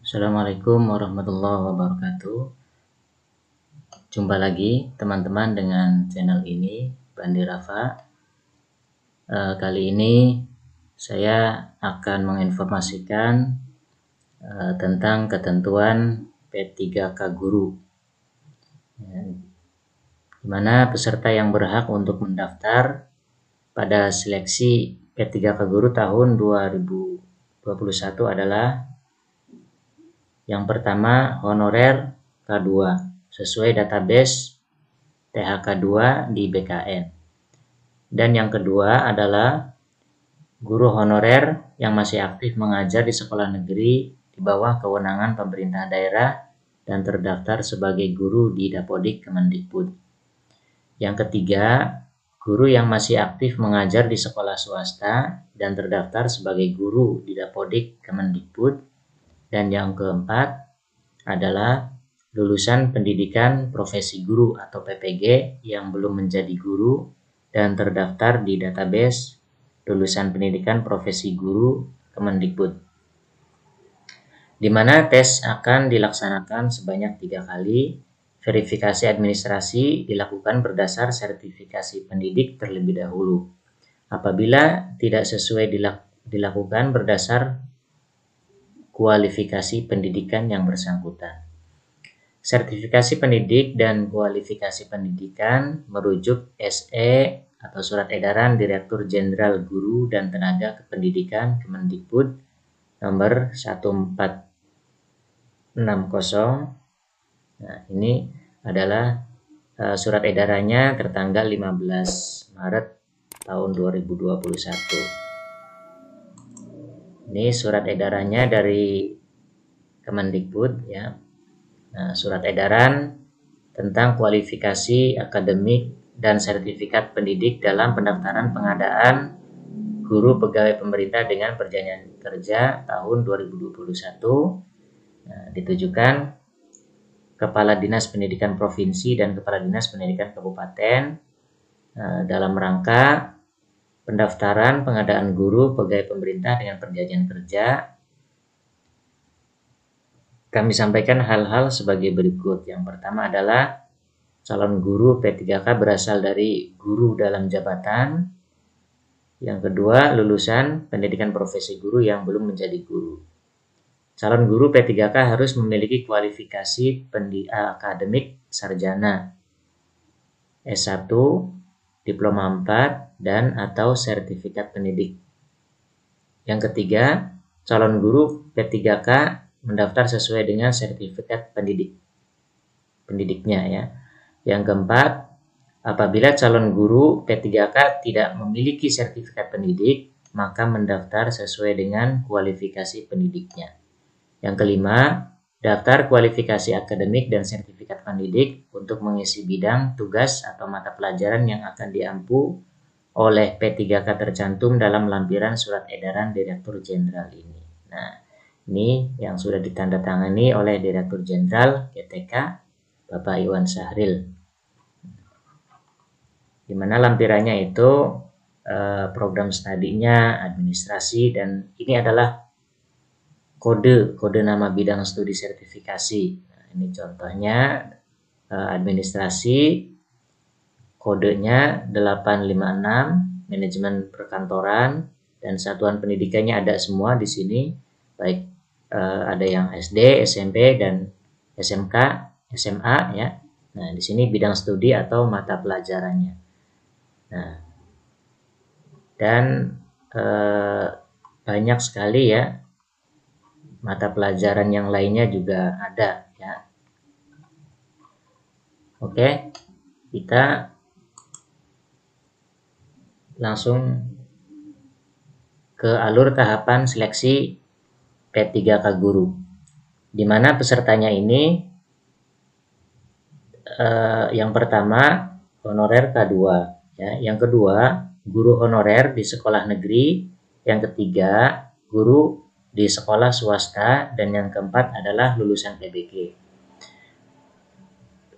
Assalamualaikum warahmatullahi wabarakatuh. Jumpa lagi teman-teman dengan channel ini, Bandi Rafa. Kali ini saya akan menginformasikan tentang ketentuan P3K Guru, di mana peserta yang berhak untuk mendaftar pada seleksi P3K Guru tahun 2021 adalah yang pertama, honorer K2 sesuai database THK2 di BKN. Dan yang kedua adalah guru honorer yang masih aktif mengajar di sekolah negeri di bawah kewenangan pemerintah daerah dan terdaftar sebagai guru di Dapodik Kemendikbud. Yang ketiga, guru yang masih aktif mengajar di sekolah swasta dan terdaftar sebagai guru di Dapodik Kemendikbud. Dan yang keempat adalah lulusan pendidikan profesi guru atau PPG yang belum menjadi guru dan terdaftar di database lulusan pendidikan profesi guru Kemendikbud, di mana tes akan dilaksanakan sebanyak 3 kali. Verifikasi administrasi dilakukan berdasar sertifikasi pendidik terlebih dahulu. Apabila tidak sesuai dilakukan berdasar kualifikasi pendidikan yang bersangkutan. Sertifikasi pendidik dan kualifikasi pendidikan merujuk SE atau Surat Edaran Direktur Jenderal Guru dan Tenaga Kependidikan Kemendikbud nomor 1460. Nah, ini adalah surat edarannya tertanggal 15 Maret tahun 2021. Ini surat edarannya dari Kemendikbud ya. Nah, surat edaran tentang kualifikasi akademik dan sertifikat pendidik dalam pendaftaran pengadaan guru pegawai pemerintah dengan perjanjian kerja tahun 2021. Nah, ditujukan Kepala Dinas Pendidikan Provinsi dan Kepala Dinas Pendidikan Kabupaten dalam rangka pendaftaran pengadaan guru pegawai pemerintah dengan perjanjian kerja. Kami sampaikan hal-hal sebagai berikut. Yang pertama adalah calon guru P3K berasal dari guru dalam jabatan. Yang kedua, lulusan pendidikan profesi guru yang belum menjadi guru. Calon guru P3K harus memiliki kualifikasi akademik sarjana, S1, diploma 4, dan atau sertifikat pendidik. Yang ketiga, calon guru P3K mendaftar sesuai dengan sertifikat pendidiknya ya. Yang keempat, apabila calon guru P3K tidak memiliki sertifikat pendidik, maka mendaftar sesuai dengan kualifikasi pendidiknya. Yang kelima, daftar kualifikasi akademik dan sertifikat pendidik untuk mengisi bidang, tugas, atau mata pelajaran yang akan diampu oleh P3K tercantum dalam lampiran surat edaran Direktur Jenderal ini. Nah, ini yang sudah ditandatangani oleh Direktur Jenderal GTK Bapak Iwan Syahril. Di mana lampirannya itu program studinya, administrasi, dan ini adalah kode nama bidang studi sertifikasi. Nah, ini contohnya administrasi, kodenya 856, manajemen perkantoran, dan satuan pendidikannya ada semua di sini, baik ada yang SD, SMP, dan SMK, SMA ya. Nah, di sini bidang studi atau mata pelajarannya. Nah, dan banyak sekali ya mata pelajaran yang lainnya juga ada ya. Oke, kita langsung ke alur tahapan seleksi P3K Guru, di mana pesertanya ini yang pertama honorer K2 ya, yang kedua guru honorer di sekolah negeri, yang ketiga guru di sekolah swasta, dan yang keempat adalah lulusan PBG.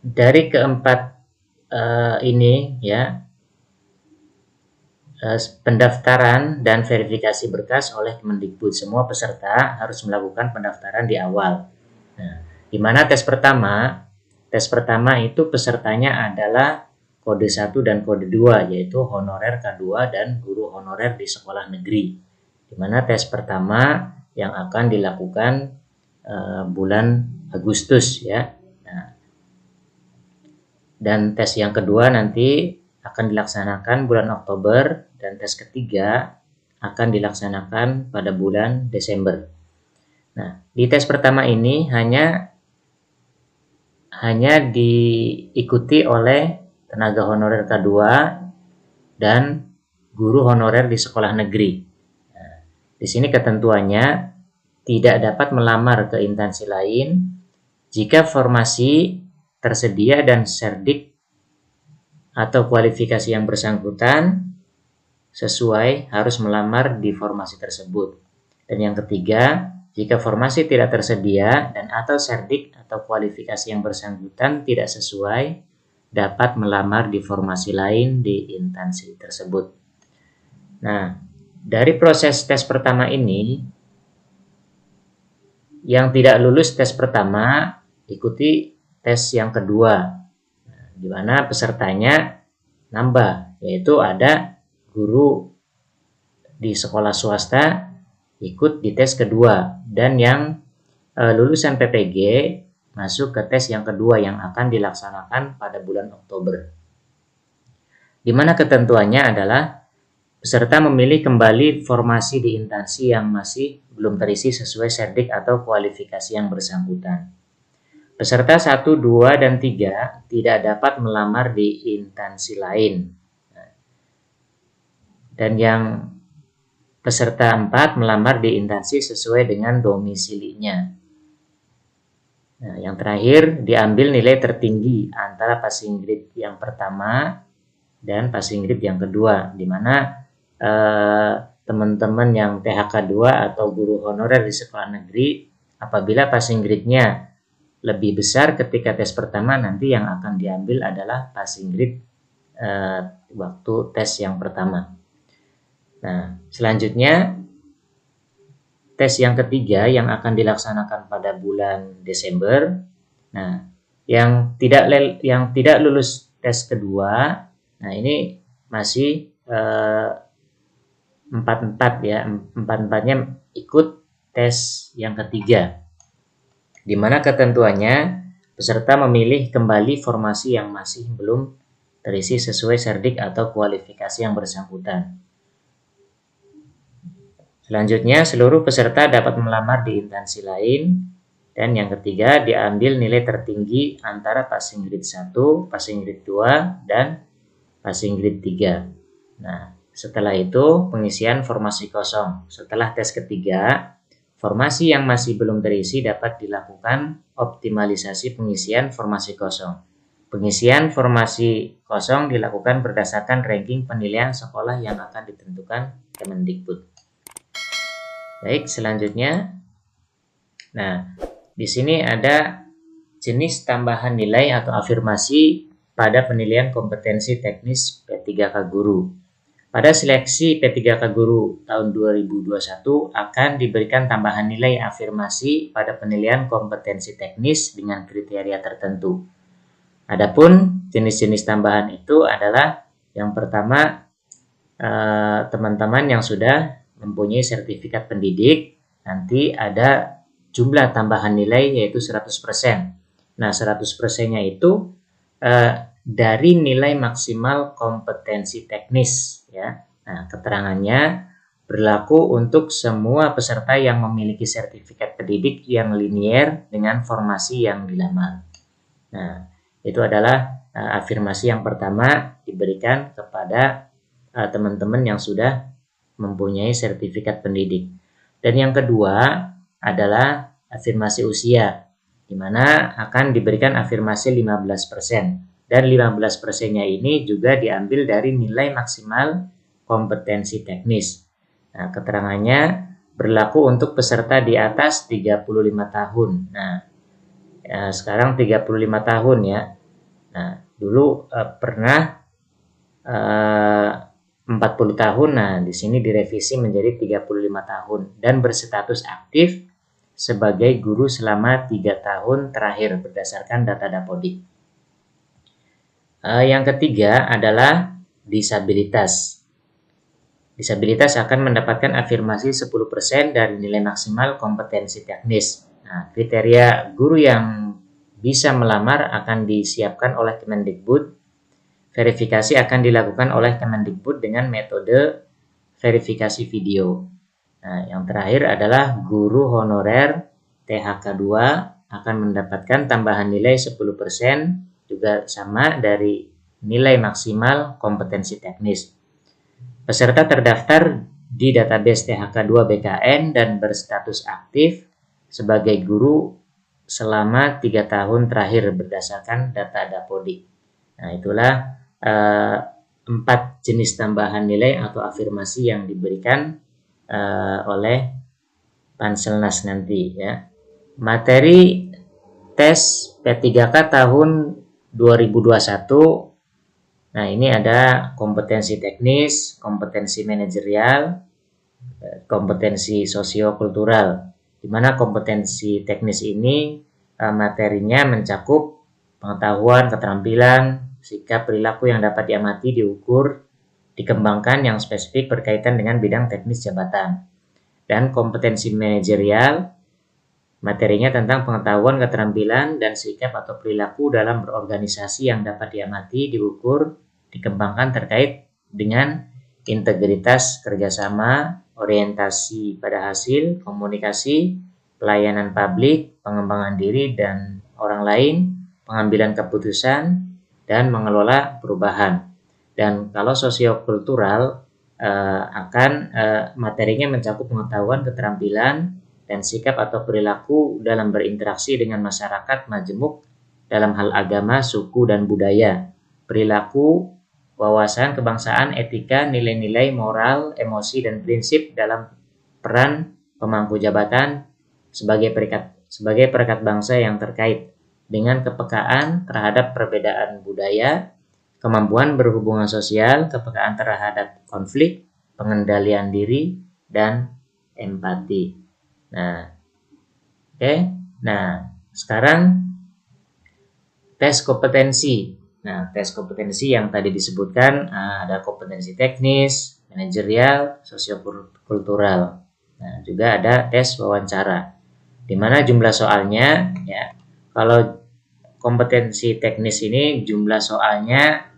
Dari keempat ini ya, pendaftaran dan verifikasi berkas oleh Kemendikbud. Semua peserta harus melakukan pendaftaran di awal. Nah, di mana tes pertama itu pesertanya adalah kode 1 dan kode 2, yaitu honorer K2 dan guru honorer di sekolah negeri. Di mana tes pertama yang akan dilakukan bulan Agustus ya. Nah, dan tes yang kedua nanti akan dilaksanakan bulan Oktober, dan tes ketiga akan dilaksanakan pada bulan Desember. Nah, di tes pertama ini hanya diikuti oleh tenaga honorer K2 dan guru honorer di sekolah negeri. Nah, di sini ketentuannya tidak dapat melamar ke instansi lain jika formasi tersedia dan serdik atau kualifikasi yang bersangkutan sesuai harus melamar di formasi tersebut. Dan yang ketiga, jika formasi tidak tersedia dan atau serdik atau kualifikasi yang bersangkutan tidak sesuai, dapat melamar di formasi lain di instansi tersebut. Nah, dari proses tes pertama ini, yang tidak lulus tes pertama ikuti tes yang kedua, di mana pesertanya nambah, yaitu ada guru di sekolah swasta ikut di tes kedua, dan yang lulusan PPG masuk ke tes yang kedua yang akan dilaksanakan pada bulan Oktober. Di mana ketentuannya adalah peserta memilih kembali formasi di instansi yang masih belum terisi sesuai serdik atau kualifikasi yang bersangkutan. Peserta 1, 2, dan 3 tidak dapat melamar di instansi lain. Dan yang peserta 4 melamar di instansi sesuai dengan domisilinya. Nah, yang terakhir, diambil nilai tertinggi antara passing grade yang pertama dan passing grade yang kedua, di mana teman-teman yang THK 2 atau guru honorer di sekolah negeri, apabila passing grade-nya lebih besar ketika tes pertama, nanti yang akan diambil adalah passing grade waktu tes yang pertama. Nah, selanjutnya tes yang ketiga yang akan dilaksanakan pada bulan Desember. Nah, yang tidak lulus tes kedua, nah ini masih 4 ya, 4-4-nya ikut tes yang ketiga, di mana ketentuannya peserta memilih kembali formasi yang masih belum terisi sesuai serdik atau kualifikasi yang bersangkutan. Selanjutnya, seluruh peserta dapat melamar di instansi lain, dan yang ketiga diambil nilai tertinggi antara passing grade 1, passing grade 2, dan passing grade 3. Nah, setelah itu pengisian formasi kosong. Setelah tes ketiga, formasi yang masih belum terisi dapat dilakukan optimalisasi pengisian formasi kosong. Pengisian formasi kosong dilakukan berdasarkan ranking penilaian sekolah yang akan ditentukan Kemendikbud. Baik, selanjutnya. Nah, di sini ada jenis tambahan nilai atau afirmasi pada penilaian kompetensi teknis P3K Guru. Pada seleksi P3K Guru tahun 2021 akan diberikan tambahan nilai afirmasi pada penilaian kompetensi teknis dengan kriteria tertentu. Adapun jenis-jenis tambahan itu adalah yang pertama, teman-teman yang sudah mempunyai sertifikat pendidik, nanti ada jumlah tambahan nilai yaitu 100%. Nah, 100%-nya itu dari nilai maksimal kompetensi teknis ya. Nah, keterangannya berlaku untuk semua peserta yang memiliki sertifikat pendidik yang linier dengan formasi yang dilamar. Nah, itu adalah afirmasi yang pertama diberikan kepada teman-teman yang sudah mempunyai sertifikat pendidik. Dan yang kedua adalah afirmasi usia, di mana akan diberikan afirmasi 15%. Dan 15%-nya ini juga diambil dari nilai maksimal kompetensi teknis. Nah, keterangannya berlaku untuk peserta di atas 35 tahun. Nah, sekarang 35 tahun ya. Nah, dulu pernah 40 tahun, nah di sini direvisi menjadi 35 tahun dan berstatus aktif sebagai guru selama 3 tahun terakhir berdasarkan data Dapodik. Yang ketiga adalah disabilitas. Disabilitas akan mendapatkan afirmasi 10% dari nilai maksimal kompetensi teknis. Nah, kriteria guru yang bisa melamar akan disiapkan oleh Kemendikbud. Verifikasi akan dilakukan oleh Kemendikbud dengan metode verifikasi video. Nah, yang terakhir adalah guru honorer THK 2 akan mendapatkan tambahan nilai 10% juga sama dari nilai maksimal kompetensi teknis. Peserta terdaftar di database THK 2 BKN dan berstatus aktif sebagai guru selama 3 tahun terakhir berdasarkan data Dapodik. Nah, itulah 4 jenis tambahan nilai atau afirmasi yang diberikan oleh Panselnas nanti ya. Materi tes P3K tahun 2021. Nah, ini ada kompetensi teknis, kompetensi manajerial, kompetensi sosiokultural. Di mana kompetensi teknis ini materinya mencakup pengetahuan, keterampilan, sikap, perilaku yang dapat diamati, diukur, dikembangkan yang spesifik berkaitan dengan bidang teknis jabatan. Dan kompetensi manajerial, materinya tentang pengetahuan, keterampilan, dan sikap atau perilaku dalam berorganisasi yang dapat diamati, diukur, dikembangkan terkait dengan integritas kerjasama, orientasi pada hasil, komunikasi, pelayanan publik, pengembangan diri dan orang lain, pengambilan keputusan, dan mengelola perubahan. Dan kalau sosiokultural materinya mencakup pengetahuan, keterampilan, dan sikap atau perilaku dalam berinteraksi dengan masyarakat majemuk dalam hal agama, suku, dan budaya, perilaku, wawasan kebangsaan, etika, nilai-nilai moral, emosi, dan prinsip dalam peran pemangku jabatan sebagai perekat bangsa yang terkait dengan kepekaan terhadap perbedaan budaya, kemampuan berhubungan sosial, kepekaan terhadap konflik, pengendalian diri, dan empati. Nah, oke. Nah, sekarang tes kompetensi. Nah, tes kompetensi yang tadi disebutkan ada kompetensi teknis, manajerial, sosiokultural. Nah, juga ada tes wawancara. Di mana jumlah soalnya ya. Kalau kompetensi teknis ini jumlah soalnya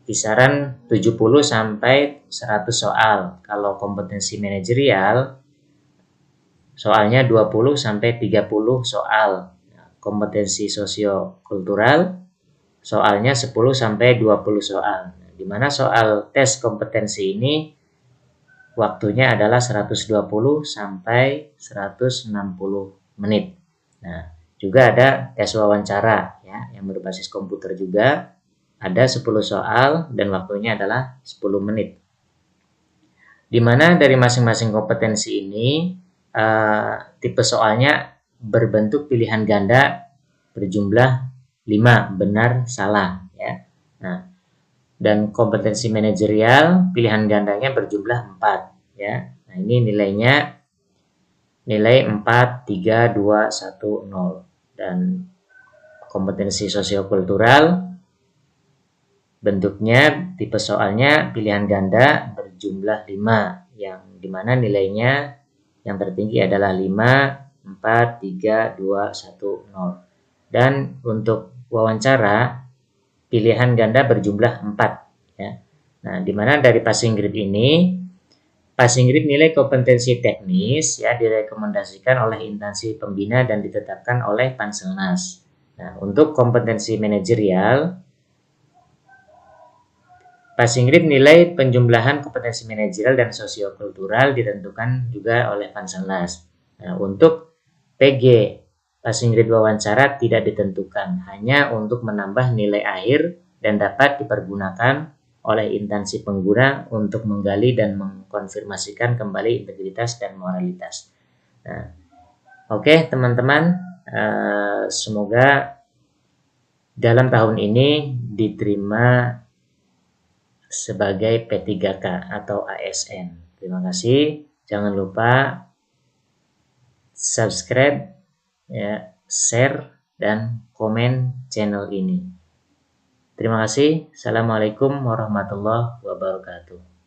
kisaran 70 sampai 100 soal. Kalau kompetensi manajerial soalnya 20 sampai 30 soal. Kompetensi sosiokultural soalnya 10 sampai 20 soal. Di mana soal tes kompetensi ini waktunya adalah 120 sampai 160 menit. Nah, juga ada tes wawancara ya yang berbasis komputer juga. Ada 10 soal dan waktunya adalah 10 menit. Di mana dari masing-masing kompetensi ini tipe soalnya berbentuk pilihan ganda berjumlah 5 benar salah ya. Nah, dan kompetensi manajerial pilihan gandanya berjumlah 4 ya. Nah, ini nilainya nilai 4 3 2 1 0. Dan kompetensi sosiokultural bentuknya tipe soalnya pilihan ganda berjumlah 5 yang dimana nilainya yang tertinggi adalah 5, 4, 3, 2, 1, 0. Dan untuk wawancara pilihan ganda berjumlah 4 ya. Nah, dimana dari passing grade ini passing grade nilai kompetensi teknis ya direkomendasikan oleh instansi pembina dan ditetapkan oleh Panselnas. Nah, untuk kompetensi manajerial passing grade nilai penjumlahan kompetensi manajerial dan sosiokultural ditentukan juga oleh Panselnas. Nah, untuk PG passing grade wawancara tidak ditentukan, hanya untuk menambah nilai akhir dan dapat dipergunakan oleh instansi pengguna untuk menggali dan mengkonfirmasikan kembali integritas dan moralitas. Nah, oke teman-teman, semoga dalam tahun ini diterima sebagai P3K atau ASN. Terima kasih. Jangan lupa subscribe, ya, share, dan komen channel ini. Terima kasih. Assalamualaikum warahmatullahi wabarakatuh.